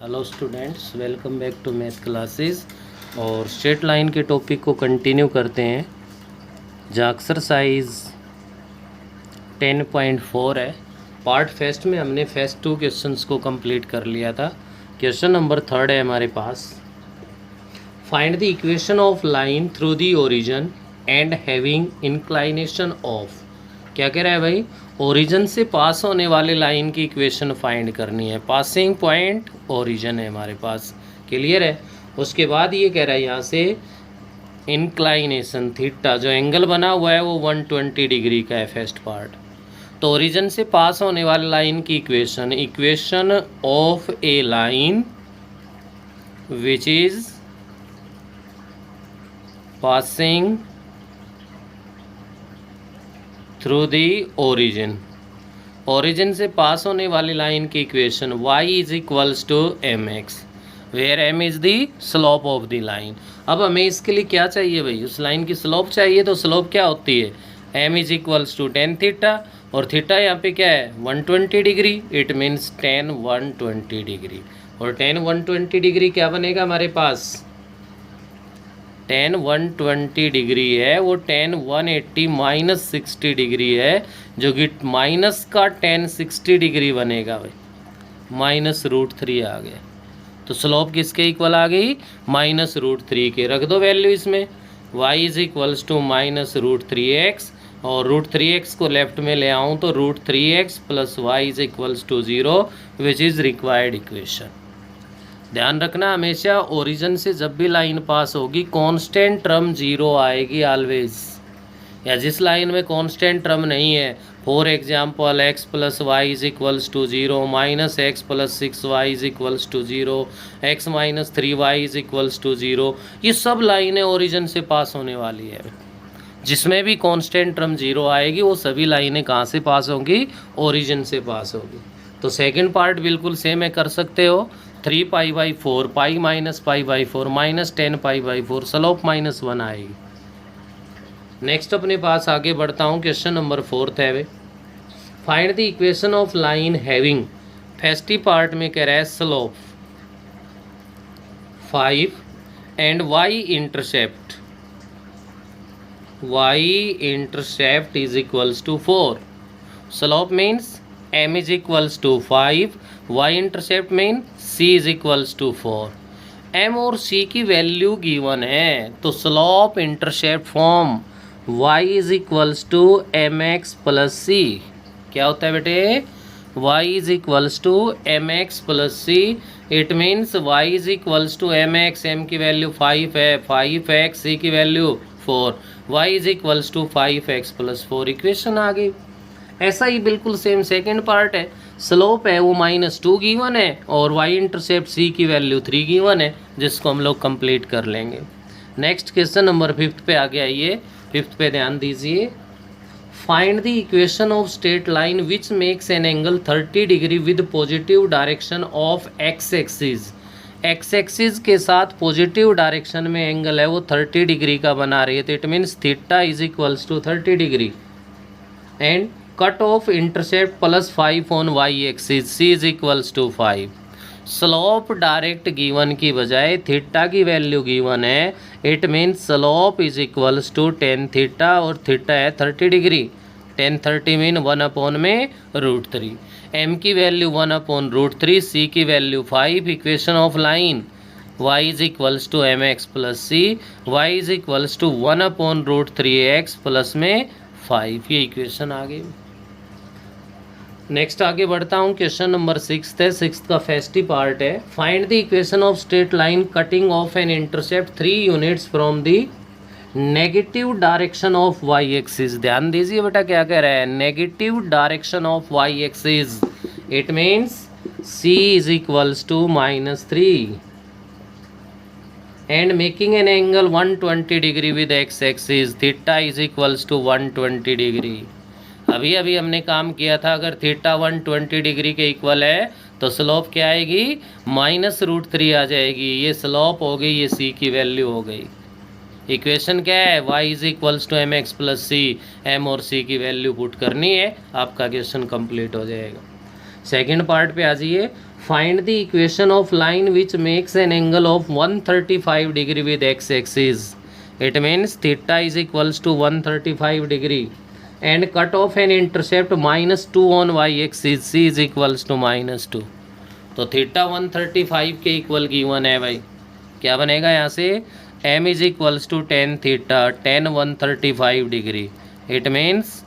Hello students, welcome back to math classes. और straight line के topic को continue करते हैं। जो एक्सरसाइज 10.4 है, पार्ट फर्स्ट में हमने फर्स्ट 2 क्वेश्चंस को कंप्लीट कर लिया था। क्वेश्चन नंबर 3 है हमारे पास। Find the equation of line through the origin and having inclination of. क्या कह रहा है भाई? ओरिजिन से पास होने वाले लाइन की इक्वेशन फाइंड करनी है। पासिंग पॉइंट ओरिजिन है हमारे पास, क्लियर है। उसके बाद ये कह रहा है यहाँ से इंक्लाइनेशन थीटा, जो एंगल बना हुआ है वो 120 डिग्री का है फर्स्ट पार्ट। तो ओरिजिन से पास होने वाले लाइन की equation of a line which is passing through the origin से पास होने वाली लाइन की equation y is equals to M x, where m is the slope of the line. अब हमें इसके लिए क्या चाहिए भाई? उस लाइन की स्लोप चाहिए। तो स्लोप क्या होती है? m is equals to tan theta, और थीटा यहाँ पे क्या है? 120 degree. It means tan 120 degree, और टेन 120 डिग्री क्या बनेगा हमारे पास? टेन 120 डिग्री है वो टेन 180 माइनस 60 डिग्री है, जो कि माइनस का टेन 60 डिग्री बनेगा भाई, -√3 आ गया। तो स्लोप किसके इक्वल आ गई? -√3 के। रख दो वैल्यू इसमें, y is equals to -√3x, और √3x को लेफ्ट में ले आऊँ तो √3x plus y is equals to 0, which is required equation. ध्यान रखना, हमेशा ओरिजिन से जब भी लाइन पास होगी कांस्टेंट टर्म 0 आएगी ऑलवेज। या जिस लाइन में कांस्टेंट टर्म नहीं है, for example x plus y is equals to 0, minus x plus 6y is equals to 0, x minus 3y is equals to 0, ये सब लाइनें ओरिजिन से पास होने वाली है। जिसमें भी कांस्टेंट टर्म 0 आएगी वो सभी लाइनें कहाँ से पास होंगी? ओरिजिन से पास होगी। तो सेकेंड पार्ट बिल्कुल सेम है, कर सकते हो। 3π/4, पाई माइनस π/4 माइनस 10π/4, स्लोप -1 आएगी। नेक्स्ट अपने पास आगे बढ़ता हूँ, क्वेश्चन नंबर 4 है वे। Find the equation of line having, first part में कह रहा है slope 5 and y intercept is equals to 4। Slope means m is equals to 5, y intercept mean c is equals to 4। m और c की value given है, तो slope intercept form y is equals to M x plus C. क्या होता है बेटे? y is equals to M x plus C. It means y is equals to M X, M की value 5 है, 5x, c की value 4, y is equals to 5x plus 4। Equation आ गई। ऐसा ही बिल्कुल सेम सेकेंड पार्ट है। Slope है वो -2 गिवन है, और y इंटरसेप्ट c की वैल्यू 3 गिवन है, जिसको हम लोग कंप्लीट कर लेंगे। नेक्स्ट क्वेश्चन नंबर 5 पे आगे आइए। 5 पे ध्यान दीजिए। Find the equation of straight line which makes an angle 30 degree with positive direction of x axis. x axis के साथ पॉजिटिव डायरेक्शन में एंगल है वो 30 डिग्री का बना रही है। तो it means theta is equals to 30 degree, and cut off intercept +5 on y axis, c is equals to 5। Slope direct given की बजाय थीटा की वैल्यू गिवन है। It means slope is equals to tan theta, और theta है 30 degree. 10 mean 1/√3। m की value 1/√3, c की value 5। Equation of line y is equals to M x plus C, y is equals to 1/√3x plus में 5। ये equation आ गई। Next आगे बढ़ता हूँ, क्वेश्चन नंबर 6 है। 6 का फर्स्ट पार्ट है। Find the equation of straight line cutting off an intercept 3 units from the negative direction of y axis. ध्यान दीजिए बेटा, क्या कह रहा है? Negative direction of y axis. It means c is equals to -3 and making an angle 120 degree with x axis. Theta is equals to 120 degree. अभी अभी हमने काम किया था, अगर थीटा 120 डिग्री के इक्वल है तो स्लोप क्या आएगी? -√3 आ जाएगी। ये स्लोप हो गई, ये c की वैल्यू हो गई। इक्वेशन क्या है? y is equals to M x plus c. m और c की वैल्यू पुट करनी है, आपका क्वेश्चन कंप्लीट हो जाएगा। सेकंड पार्ट पे आ जाइए। Find the equation of line which makes an angle of 135 degree with x axis. It means theta is equals to 135 degree and cut off an intercept -2 on Y axis, c is equals to -2. तो theta 135 के equal given है भाई. क्या बनेगा यहाँ से, m is equals to tan theta, tan 135 degree. It means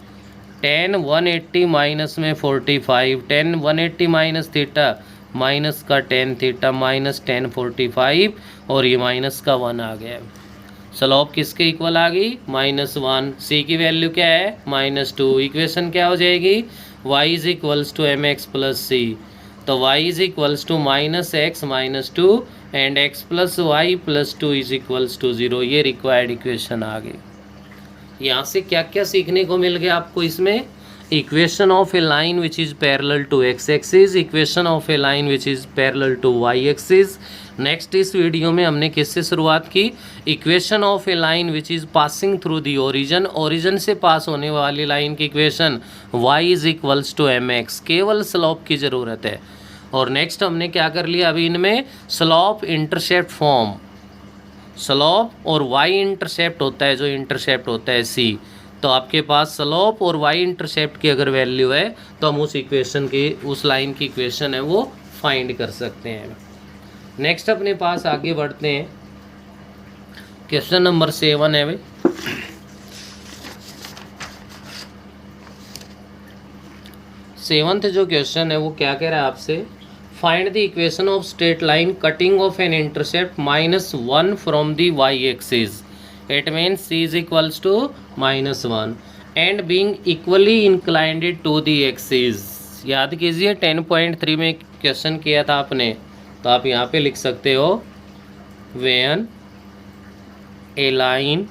tan 180 minus में 45, tan 180 minus theta minus का टेन थीटा माइनस टेन 45 और ये माइनस का 1 आ गया. स्लोप किसके इक्वल आ गई, -1. सी की वैल्यू क्या है, -2. इक्वेशन क्या हो जाएगी, y is equals to M x plus C. तो y is equals to -x -2 and x plus Y plus 2 is equals to 0. ये रिक्वायर्ड इक्वेशन आ गई. यहाँ से क्या क्या सीखने को मिल गया आपको इसमें, equation of a line which is parallel to x axis, equation of a line which is parallel to y axis. Next इस वीडियो में हमने किससे शुरुआत की, equation of a line which is passing through the origin, origin से pass होने वाली line की equation y is equals to M x. केवल स्लोप की ज़रूरत है. और नेक्स्ट हमने क्या कर लिया अभी इनमें, स्लोप इंटरसेप्ट फॉर्म. स्लोप और y इंटरसेप्ट होता है, जो इंटरसेप्ट होता है c. तो आपके पास स्लोप और y इंटरसेप्ट की अगर वैल्यू है तो हम उस इक्वेशन की, उस लाइन की इक्वेशन है वो फाइंड कर सकते हैं. नेक्स्ट अपने पास आगे बढ़ते हैं. क्वेश्चन नंबर 7 है भाई. सेवंथ जो क्वेश्चन है वो क्या कह रहा है आपसे, find the equation of straight line cutting off an intercept -1 from the y axis. It means c is equals to -1 and being equally inclined to the axis. याद कीजिए 10.3 में क्वेश्चन किया था आपने, तो आप यहाँ पे लिख सकते हो, when A line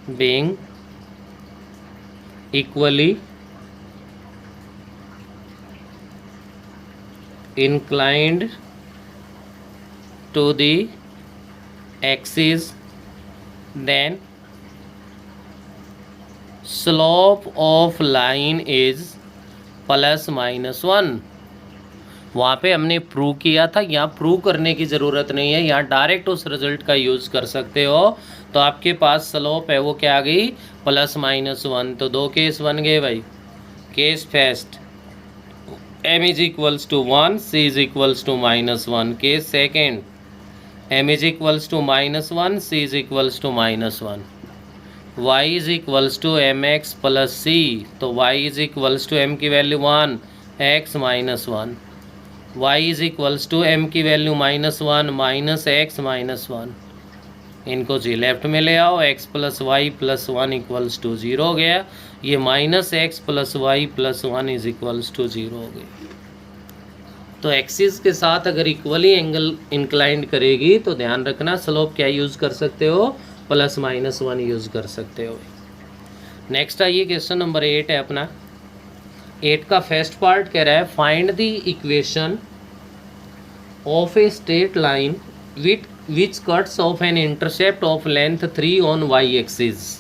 being equally inclined to the axis, then slope of line is +-1. वहाँ पे हमने प्रूव किया था, यहाँ प्रूव करने की ज़रूरत नहीं है, यहाँ डायरेक्ट उस रिजल्ट का यूज़ कर सकते हो. तो आपके पास स्लोप है वो क्या आ गई, +-1. तो दो केस बन गए भाई. Case first, m is equals to 1, c is equals to -1. Case second, m is equals to -1, c is equals to -1. y is equals to mx plus c. तो y is equals to m की value 1, x -1. y is equals to m की value -1 -x -1. इनको जी left में ले आओ, x plus Y plus 1 equals to 0 हो गया. ये -x plus Y plus 1 is equals to 0 हो गई. तो एक्सिस के साथ अगर इक्वली एंगल इंक्लाइंड करेगी तो ध्यान रखना स्लोप क्या यूज़ कर सकते हो, +-1 यूज़ कर सकते हो. नेक्स्ट आइए क्वेश्चन नंबर 8 है अपना. 8 का फर्स्ट पार्ट कह रहा है, find the equation of a straight line which cuts off an intercept of length 3 on Y axis.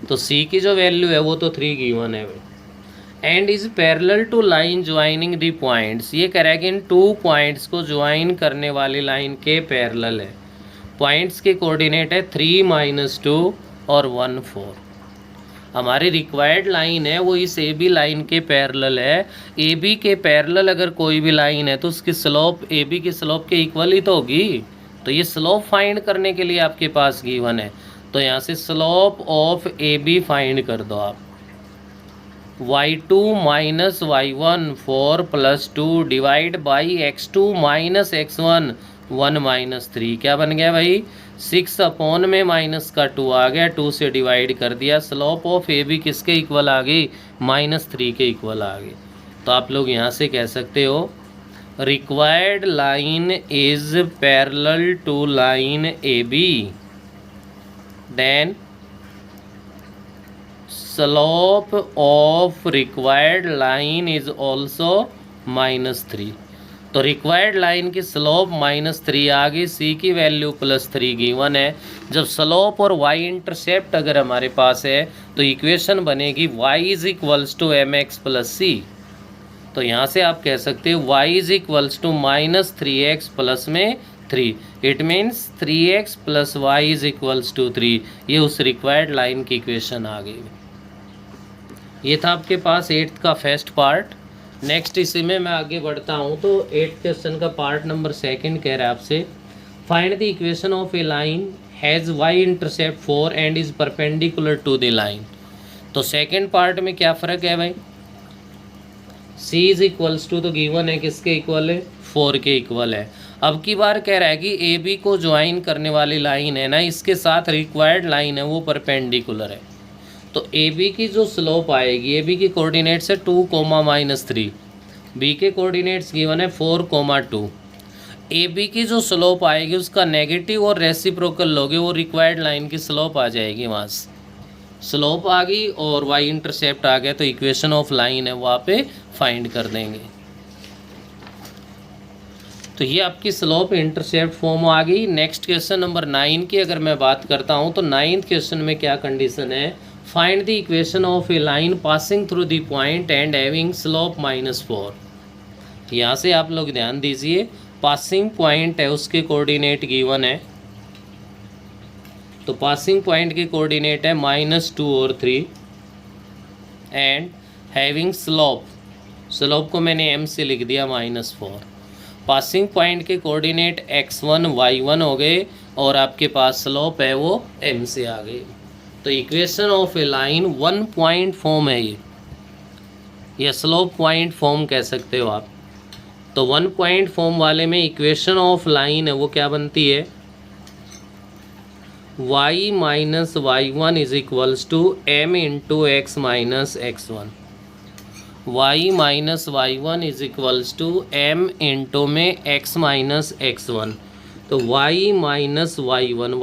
तो सी की जो वैल्यू है वो तो 3 गिवन है and is parallel to line joining the points. ये कह रहा है कि इन 2 पॉइंट्स को ज्वाइन करने वाली लाइन के पैरेलल है. पॉइंट्स के कोऑर्डिनेट है 3 - 2 और 1 4. हमारी रिक्वायर्ड लाइन है वो इस ए बी लाइन के पैरेलल है. ए बी के पैरेलल अगर कोई भी लाइन है तो उसकी स्लोप ए बी की स्लोप के इक्वल ही तो होगी. तो ये स्लोप फाइंड करने के लिए आपके पास गिवन है. तो यहाँ से slope of A B find कर दो आप. y2 - y1 4 + 2 divide by x2 - x1 1 - 3. क्या बन गया भाई, 6 अपॉन में माइनस का 2 आ गया, 2 से डिवाइड कर दिया. स्लोप ऑफ ए बी किसके इक्वल आ गई, -3 के इक्वल आ गई. तो आप लोग यहाँ से कह सकते हो required line is parallel to line A B, then slope of required line is also -3. तो रिक्वायर्ड लाइन की स्लोप -3 आ गई, सी की वैल्यू +3 गिवन है। जब स्लोप और वाई इंटरसेप्ट अगर हमारे पास है तो इक्वेशन बनेगी y = mx + c। तो यहाँ से आप कह सकते हो y = -3x प्लस में 3, इट मीन्स 3x + y = 3। ये उस रिक्वायर्ड लाइन की इक्वेशन आ गई। ये था आपके पास 8th का फर्स्ट पार्ट। नेक्स्ट इसी में मैं आगे बढ़ता हूँ तो 8th क्वेश्चन का पार्ट नंबर 2 कह रहा है आपसे, find the equation of a line has y intercept 4 and is perpendicular to the line. तो सेकेंड पार्ट में क्या फ़र्क है भाई, c = तो गिवन है किसके इक्वल है, 4 के इक्वल है। अब की बार कह रहा है कि ए बी को ज्वाइन करने वाली लाइन है ना, इसके साथ रिक्वायर्ड लाइन है वो परपेंडिकुलर है। तो ए बी की जो स्लोप आएगी, ए बी की कोऑर्डिनेट्स है 2, -3, बी के कोऑर्डिनेट्स गिवन है 4, 2। ए बी की जो स्लोप आएगी उसका नेगेटिव और रेसिप्रोकल लोगे, वो रिक्वायर्ड लाइन की स्लोप आ जाएगी। वहाँ से स्लोप आ गई और वाई इंटरसेप्ट आ गया, तो इक्वेशन ऑफ लाइन है वहाँ पे फाइंड कर देंगे। तो ये आपकी स्लोप इंटरसेप्ट फॉर्म आ गई। नेक्स्ट क्वेश्चन नंबर 9 की अगर मैं बात करता हूँ तो 9th क्वेश्चन में क्या कंडीशन है, find the equation of a line passing through the point and having slope -4। यहाँ से आप लोग ध्यान दीजिए, पासिंग पॉइंट है उसके कोऑर्डिनेट गिवन है, तो पासिंग पॉइंट के कोऑर्डिनेट है -2 और 3 एंड हैविंग स्लोप, स्लोप को मैंने m से लिख दिया -4। पासिंग पॉइंट के कोऑर्डिनेट x1 y1 हो गए और आपके पास स्लोप है वो m से आ गई। तो equation of a line 1 point form है ये स्लोप पॉइंट फॉर्म कह सकते हो आप। तो 1 पॉइंट फॉर्म वाले में इक्वेशन ऑफ लाइन है वो क्या बनती है, y - y1 = m × x - x1। y - y1 = m × में x - x1। तो y -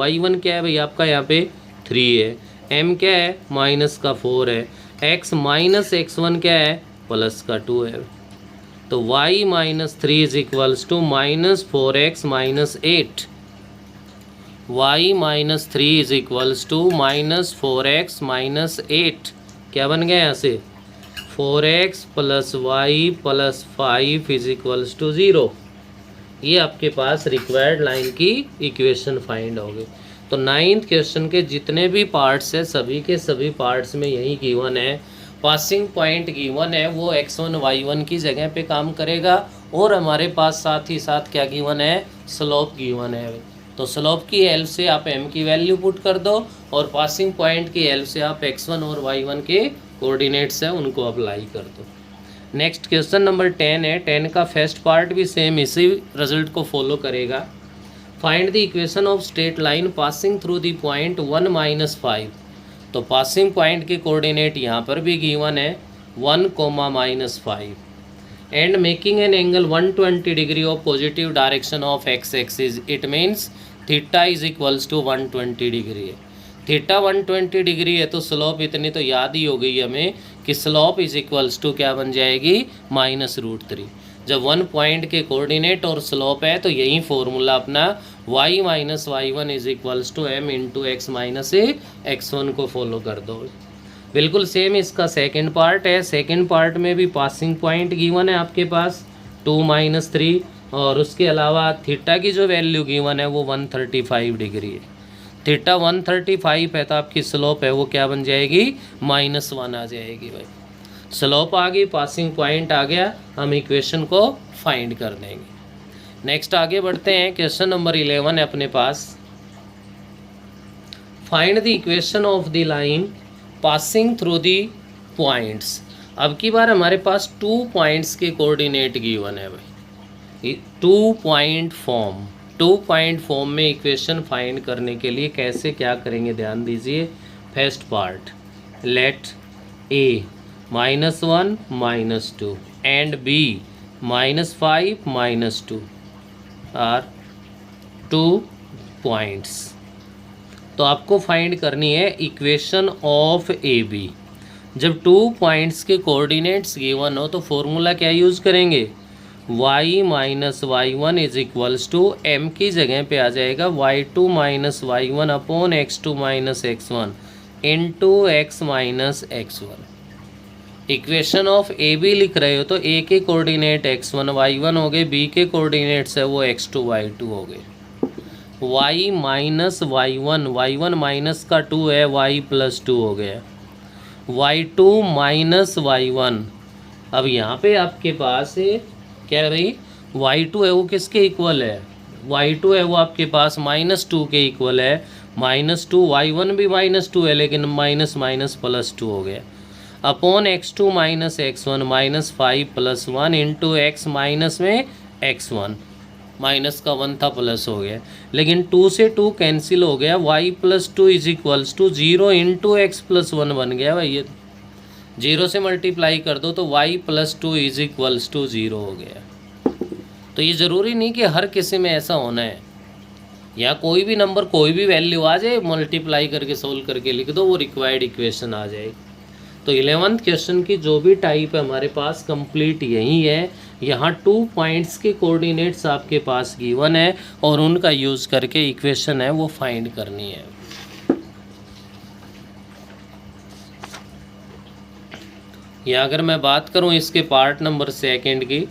y1 क्या है भाई आपका, यहाँ पे 3 है, m क्या है -4 है, x - x1 क्या है +2 है। तो y - 3 = -4x - 8। y - 3 = -4x - 8। क्या बन गया यहाँ से, 4x + y + 5 = 0। ये आपके पास रिक्वायर्ड लाइन की इक्वेशन फाइंड होगी। तो 9th क्वेश्चन के जितने भी पार्ट्स है सभी के सभी पार्ट्स में यही गिवन है, पासिंग पॉइंट गिवन है वो x1 y1 की जगह पे काम करेगा और हमारे पास साथ ही साथ क्या गिवन है, स्लोप गिवन है। तो स्लोप की हेल्प से आप m की वैल्यू पुट कर दो और पासिंग पॉइंट की हेल्प से आप x1 और y1 के कोऑर्डिनेट्स हैं उनको अप्लाई कर दो। नेक्स्ट क्वेश्चन नंबर 10 है। 10 का फर्स्ट पार्ट भी सेम इसी रिजल्ट को फॉलो करेगा। Find the equation of straight line passing through the point 1 - 5। तो पासिंग पॉइंट के कोऑर्डिनेट यहाँ पर भी गिवन है 1, -5 and making an angle 120 degree of positive direction of x axis, it means theta = 120 degree है। Theta 120 degree है तो slope इतनी तो याद ही हो गई हमें कि स्लोप = क्या बन जाएगी, -√3। जब 1 पॉइंट के कोऑर्डिनेट और स्लोप है तो यही फॉर्मूला अपना y - y1 = m × x - x1 को फॉलो कर दो। बिल्कुल सेम इसका सेकंड पार्ट है। सेकंड पार्ट में भी पासिंग पॉइंट गिवन है आपके पास 2 - 3 और उसके अलावा थीटा की जो वैल्यू गिवन है वो 135 डिग्री है। थीटा 135 है तो आपकी स्लोप है वो क्या बन जाएगी, -1 आ जाएगी भाई। स्लोप आ गई, पासिंग पॉइंट आ गया, हम इक्वेशन को फाइंड कर देंगे। नेक्स्ट आगे बढ़ते हैं। क्वेश्चन नंबर 11 है अपने पास, find the equation of the line passing through the points. अब की बार हमारे पास 2 पॉइंट्स के कोऑर्डिनेट गिवन है भाई, 2 पॉइंट फॉर्म में इक्वेशन फाइंड करने के लिए कैसे क्या करेंगे ध्यान दीजिए। First part, let a -1 - 2 and b -5 - 2 are 2 points. तो आपको फाइंड करनी है इक्वेशन ऑफ ए बी। जब 2 पॉइंट्स के कोऑर्डिनेट्स गिवन हो तो फॉर्मूला क्या यूज़ करेंगे, y minus y one is equals to m की जगह पे आ जाएगा y2 minus y one upon x2 minus x one into x minus x one. Equation of A B लिख रहे हो तो ए के कोऑर्डिनेट x1 y1 हो गए, बी के कोऑर्डिनेट्स है वो x2 y2 हो गए। y minus y one minus का 2 है, y प्लस 2 हो गया। y2 माइनस वाई वन, अब यहाँ पे आपके पास है क्या है भाई, y2 है वो किसके इक्वल है, y2 है वो आपके पास -2 के इक्वल है। -2 y1 भी -2 है लेकिन माइनस माइनस प्लस 2 हो गया upon x2 minus x1 -5 plus 1 into x minus में x1, माइनस का 1 था प्लस हो गया, लेकिन 2 से 2 कैंसिल हो गया, y plus 2 is equals to 0 into x plus 1 बन गया भाई। ये 0 से मल्टीप्लाई कर दो तो y plus 2 is equals to 0 हो गया। तो ये ज़रूरी नहीं कि हर किसी में ऐसा होना है, या कोई भी नंबर कोई भी वैल्यू आ जाए मल्टीप्लाई करके सोल्व करके लिख दो वो रिक्वायर्ड इक्वेशन आ जाएगी। तो 11th क्वेश्चन की जो भी टाइप है हमारे पास कंप्लीट यही है। यहाँ 2 पॉइंट्स के कोऑर्डिनेट्स आपके पास गिवन है और उनका यूज़ करके इक्वेशन है वो फाइंड करनी है। यहाँ अगर मैं बात करूँ इसके पार्ट नंबर 2 की,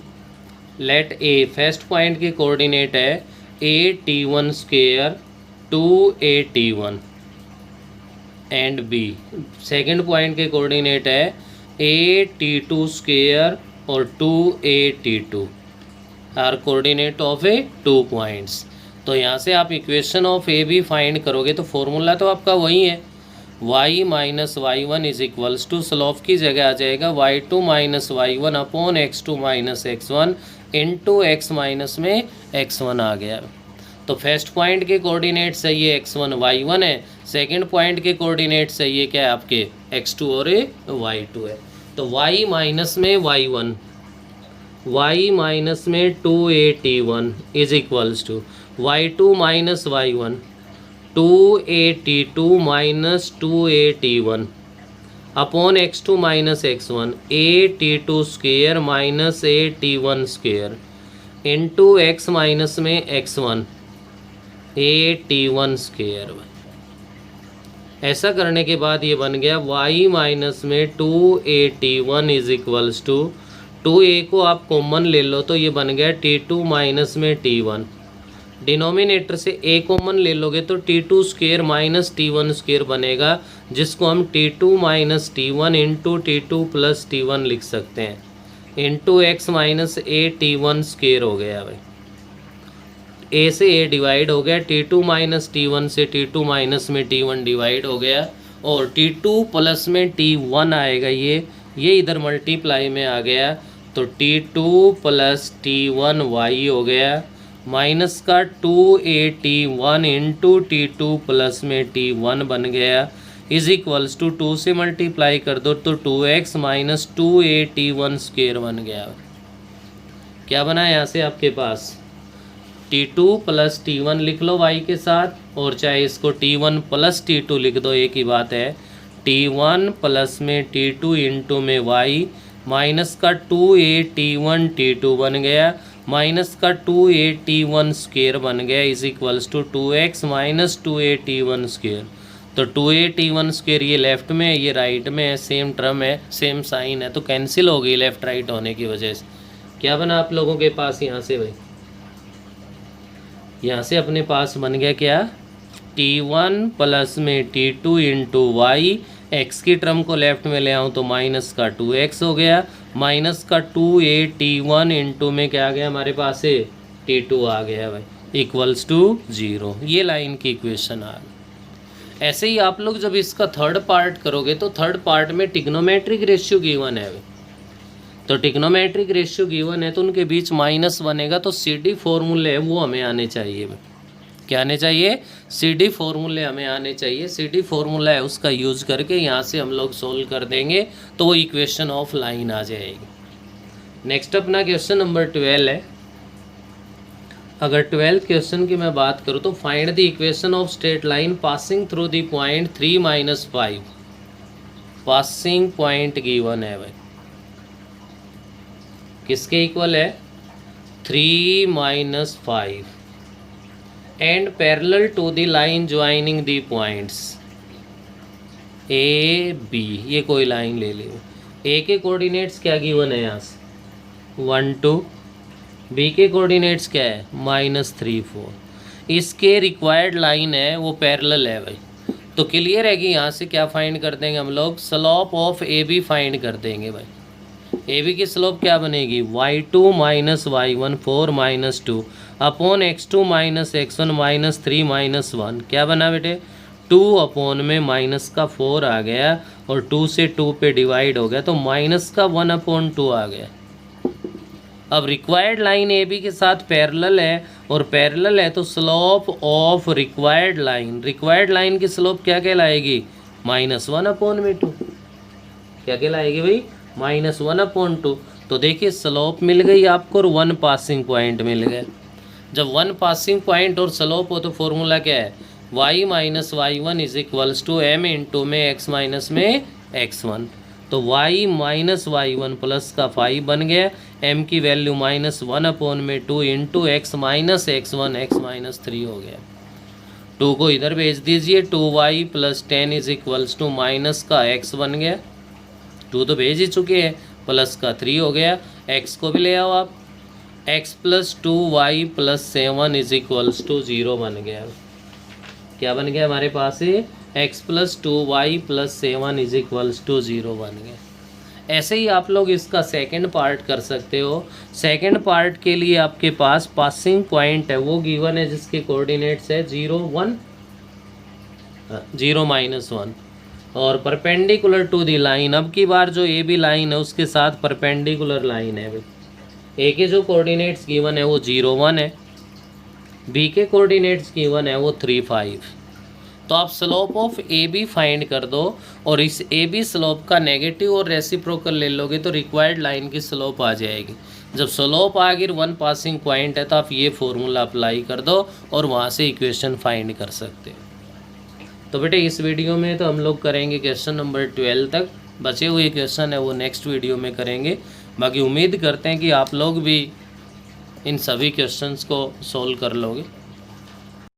लेट ए फर्स्ट पॉइंट के कोऑर्डिनेट है a(t1 square 2a(t1) and B second point के कोऑर्डिनेट है a(t2 स्क्वायर और 2a(t2) are coordinate of A 2 points. तो यहाँ से आप इक्वेशन ऑफ ए भी फाइंड करोगे तो फॉर्मूला तो आपका वही है, y minus y one is equals to slope की जगह आ जाएगा y2 minus y one upon x2 minus x one into x minus में x1 आ गया। तो फर्स्ट पॉइंट के कोऑर्डिनेट्स है ये x1 y1 है, सेकंड पॉइंट के कोऑर्डिनेट्स है ये क्या है आपके x2 और y2 है। तो y माइनस में y1, y माइनस में 2a(t1) is equals to y2 minus y1 2a(t2) minus 2a(t1) upon x2 minus x1 a(t2 square minus a(t1 square) into x minus में x1 a(t1 स्क्वायर। ऐसा करने के बाद ये बन गया y माइनस में 2a(t1) is equals to 2a को आप कॉमन ले लो तो ये बन गया t2 माइनस में t1, डिनोमिनेटर से a कॉमन ले लोगे तो t2 square minus t1 square बनेगा, जिसको हम t2 minus t1 into t2 plus t1 लिख सकते हैं, into x minus a(t1 square हो गया भाई। a से a डिवाइड हो गया, t2 माइनस t1 से t2 माइनस में t1 डिवाइड हो गया और t2 प्लस में t1 आएगा, ये इधर मल्टीप्लाई में आ गया तो t2 प्लस t1 y हो गया माइनस का 2a(t1) इंटू t2 प्लस में t1 बन गया इज इक्वल्स टू 2 से मल्टीप्लाई कर दो तो 2x माइनस 2a(t1 स्क्वायर बन गया। क्या बना यहाँ से आपके पास t2 प्लस t1 लिख लो y के साथ, और चाहे इसको t1 प्लस t2 लिख दो, एक ही बात है। t1 प्लस में t2 इंटू में y माइनस का 2a(t1) t2 बन गया माइनस का 2a(t1 स्क्वायर बन गया is equals to 2x minus 2a(t1 square. तो 2a(t1 स्क्वायर ये लेफ्ट में है ये राइट में है, सेम टर्म है सेम साइन है तो कैंसिल हो गई लेफ्ट राइट होने की वजह से। क्या बना आप लोगों के पास यहाँ से भाई, यहाँ से अपने पास बन गया क्या t1 प्लस में t2 इंटू वाई, एक्स की टर्म को लेफ्ट में ले आऊँ तो माइनस का 2x हो गया माइनस का 2a(t1) इंटू में क्या आ गया हमारे पास है t2 आ गया भाई इक्वल्स टू 0। ये लाइन की इक्वेशन आ गई। ऐसे ही आप लोग जब इसका थर्ड पार्ट करोगे तो थर्ड पार्ट में टिग्नोमेट्रिक रेशियो गिवन है भाई, तो टिग्नोमेट्रिक रेशियो गिवन है तो उनके बीच माइनस बनेगा तो CD फॉर्मूले है वो हमें आने चाहिए भाई। क्या आने चाहिए CD फॉर्मूले हमें आने चाहिए। CD फॉर्मूला है उसका यूज़ करके यहाँ से हम लोग सोल्व कर देंगे तो वो इक्वेशन ऑफ लाइन आ जाएगी। नेक्स्ट अपना क्वेश्चन नंबर 12 है। अगर 12th क्वेश्चन की मैं बात करूँ तो find the equation of straight line passing through the point 3 minus 5। Passing point given है भाई, किसके इक्वल है 3 minus 5 and parallel to the line joining the points A B. ये कोई लाइन ले ली। ए के कोऑर्डिनेट्स क्या गिवन है यहाँ से 1 2, बी के कोऑर्डिनेट्स क्या है -3 4। इसके रिक्वायर्ड लाइन है वो पैरेलल है भाई। तो क्लियर है कि यहाँ से क्या फाइंड कर देंगे हम लोग, slope of A B find कर देंगे भाई। ए बी की स्लोप क्या बनेगी y2 minus y1 4 minus 2 upon x2 minus x1 minus 3 minus 1। क्या बना बेटे 2 अपॉन में माइनस का 4 आ गया और 2 से 2 पे डिवाइड हो गया तो माइनस का 1 अपॉन 2 आ गया। अब रिक्वायर्ड लाइन ए बी के साथ पैरेलल है और पैरेलल है तो स्लोप ऑफ रिक्वायर्ड लाइन की स्लोप क्या कहलाएगी -1 अपॉन में 2। क्या कहलाएगी भाई -1 अपॉन 2। तो देखिए स्लोप मिल गई आपको और 1 पासिंग पॉइंट मिल गया। जब 1 पासिंग पॉइंट और स्लोप हो तो फॉर्मूला क्या है y minus y1 is equals to m into में x माइनस में x1। तो y माइनस y1 प्लस का 5 बन गया, m की वैल्यू -1 अपॉन में 2 into x minus x1 x minus 3 हो गया। 2 को इधर भेज दीजिए 2y plus 10 is equals to minus का x बन गया। 2 तो भेज ही चुके हैं, प्लस का 3 हो गया। x को भी ले आओ आप, x plus 2y plus 7 is equals to 0 बन गया। क्या बन गया हमारे पास है x plus 2y plus 7 is equals to 0 बन गया। ऐसे ही आप लोग इसका सेकंड पार्ट कर सकते हो। सेकंड पार्ट के लिए आपके पास पासिंग पॉइंट है वो गिवन है जिसके कोऑर्डिनेट्स है 0 1 0 -1 और परपेंडिकुलर टू दी लाइन। अब की बार जो ए बी लाइन है उसके साथ परपेंडिकुलर लाइन है भाई। ए के जो कोऑर्डिनेट्स गिवन है वो 0 1 है, बी के कोऑर्डिनेट्स गिवन है वो 3 5। तो आप slope of A B find कर दो और इस ए बी स्लोप का नेगेटिव और रेसिप्रोकल ले लोगे तो रिक्वायर्ड लाइन की स्लोप आ जाएगी। जब स्लोप आ गई 1 पासिंग पॉइंट है तो आप ये फॉर्मूला अप्लाई कर दो और वहाँ से इक्वेशन फाइंड कर सकते हो। तो बेटे इस वीडियो में तो हम लोग करेंगे क्वेश्चन नंबर 12 तक, बचे हुए क्वेश्चन है वो नेक्स्ट वीडियो में करेंगे। बाकी उम्मीद करते हैं कि आप लोग भी इन सभी क्वेश्चंस को सोल्व कर लोगे।